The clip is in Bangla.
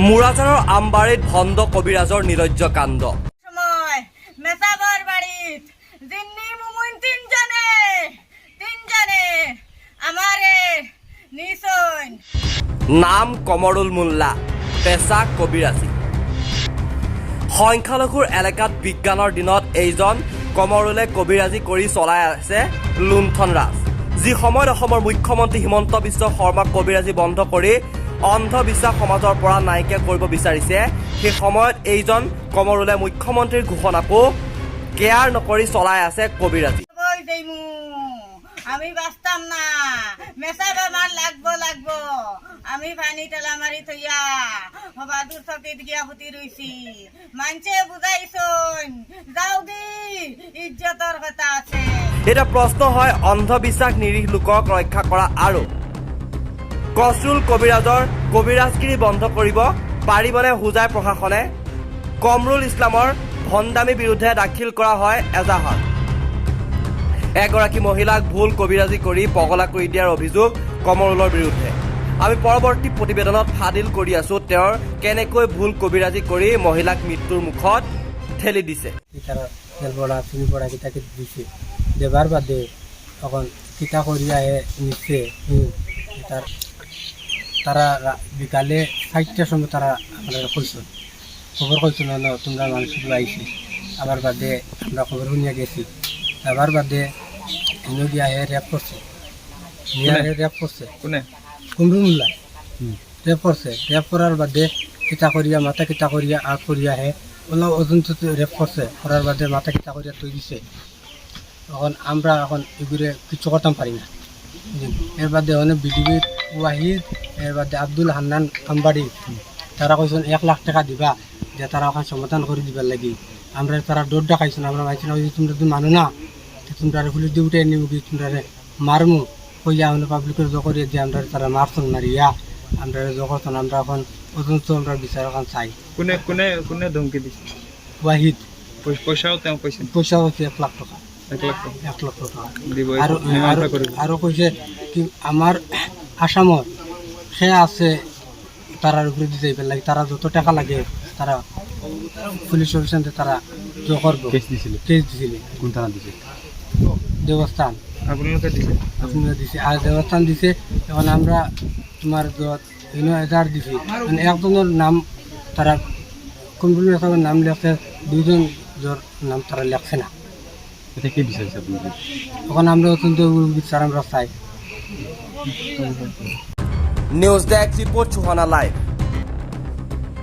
মুৰাজাৰৰ আমবাৰীত ভণ্ড কবিৰাজৰ নিলজ্জ কাণ্ড। নাম কমৰুল মোল্লা, পেচা কবিৰাজী। সংখ্যালঘুৰ এলেকাত বিজ্ঞানৰ দিনত এইজন কমৰুলে কবিৰাজী কৰি চলাই আছে লুণ্ঠন ৰাজ। যি সময়ত অসমৰ মুখ্যমন্ত্ৰী হিমন্ত বিশ্ব শৰ্মাক কবিৰাজী বন্ধ কৰি অন্ধবিশ্বাস সমাজৰ পৰা নাইকিয়া কৰিব বিচাৰিছে, সেই সময়ত এইজন কমৰুলে মুখ্যমন্ত্ৰীৰ ঘোষণাকো কেয়াৰ নকৰি চলাই আছে কবিৰাজী। আমি বাঁচতাম না, মেসা বেমার লাগবো আমি পানি টেলা মারি থইয়া বাদুর চকিত গিয়া ফুটি রইছি। মানছে বুঝাইছন যাও দি ইজ্জতৰ কথা আছে। এটা প্ৰশ্ন হয়, অন্ধবিশ্বাস নিৰীহ লোকক ৰক্ষা কৰা আৰু কচৰুল কবিৰাজৰ কবিৰাজগিৰি বন্ধ কৰিব পাৰিবনে হোজাই প্ৰশাসনে? কমৰুল ইছলামৰ ভণ্ডামী বিৰুদ্ধে দাখিল কৰা হয় এজাহাৰ। এগৰাকী মহিলাক ভুল কবিৰাজী কৰি পগলা কৰি দিয়াৰ অভিযোগ কমৰুলৰ বিৰুদ্ধে। আমি পৰৱৰ্তী প্ৰতিবেদনত ফাদিল কৰি আছো তেওঁৰ কেনেকৈ ভুল কবিৰাজী কৰি মহিলাক মৃত্যুৰ মুখত ঠেলি দিছে। দেবার বাদে তখন কিতা করিয়া নিচ্ছে তারা বিকালে 4টার সময় তারা আমাদের খবর কইছিল না তোমরা মানুষগুলো আইসি। আবার বাদে আমরা খবর শুনিয়া গেছি। আবার বাদে গিয়া রেপ করছে, রেপ করছে কুমরু মোল্লা রেপ করছে। রেপ করার বাদে কিতা করিয়া মাথা কিতা করিয়া আগ করিয়া ওলা ওজন রেপ করছে। করার বাদে মাথা কিতা করিয়া তৈ দিছে। এখন আমরা এখন এগুলো কিছু করতাম পারি না। এর বাদে অনেক বিডিবির ওয়াহিদ, এর বাদে আব্দুল হান্নান আমবাড়ি তারা কইছেন 1 লাখ টাকা দিবা যে তারা ওখানে সমাধান করে দিবার লাগি। আমরা তারা ডোর ডাকাইছেন। আমরা ভাবছি না তোমরা তো মানো না, তোমরা পুলিশ দিয়ে উঠে নিব কি তোমরা মারমু কইয়া আমরা পাবলিকের জো করিয়ে দিয়ে আমরা তারা মারছেন মারিয়া আমরা যখন আমরা এখন পর্যন্ত আমরা বিচার এখন চাই। কোনে কোনে কোনে ধমকি দিছে? ওয়াহিদ। পয়সাও তেওঁ কৈছে? পয়সা হচ্ছে 1 লাখ টাকা। 1 লাখ টাকা দিব। আরো কইছে কি আমার আসামর সে আছে তারার উপরে দিতে লাগে, তারা যত টাকা লাগে তারা পুলিশ অফিসারে তারা জো করবো। কেস দিছিল কোন থানা দিছে? দেবস্থান। আপনারা দিছে? আপনারা দিছে আর দেবস্থান দিছে। এখন আমরা তোমার এজার দিছি মানে একজনের নাম তারা কমরুল ইসলামের নাম লেখছে, 2জন জোর নাম তারা লেখছে না। এটা কি বিচারছে আপনাদের? এখন আমরা অত্যন্ত বিচার আমরা চাই। News desk report Suhana live.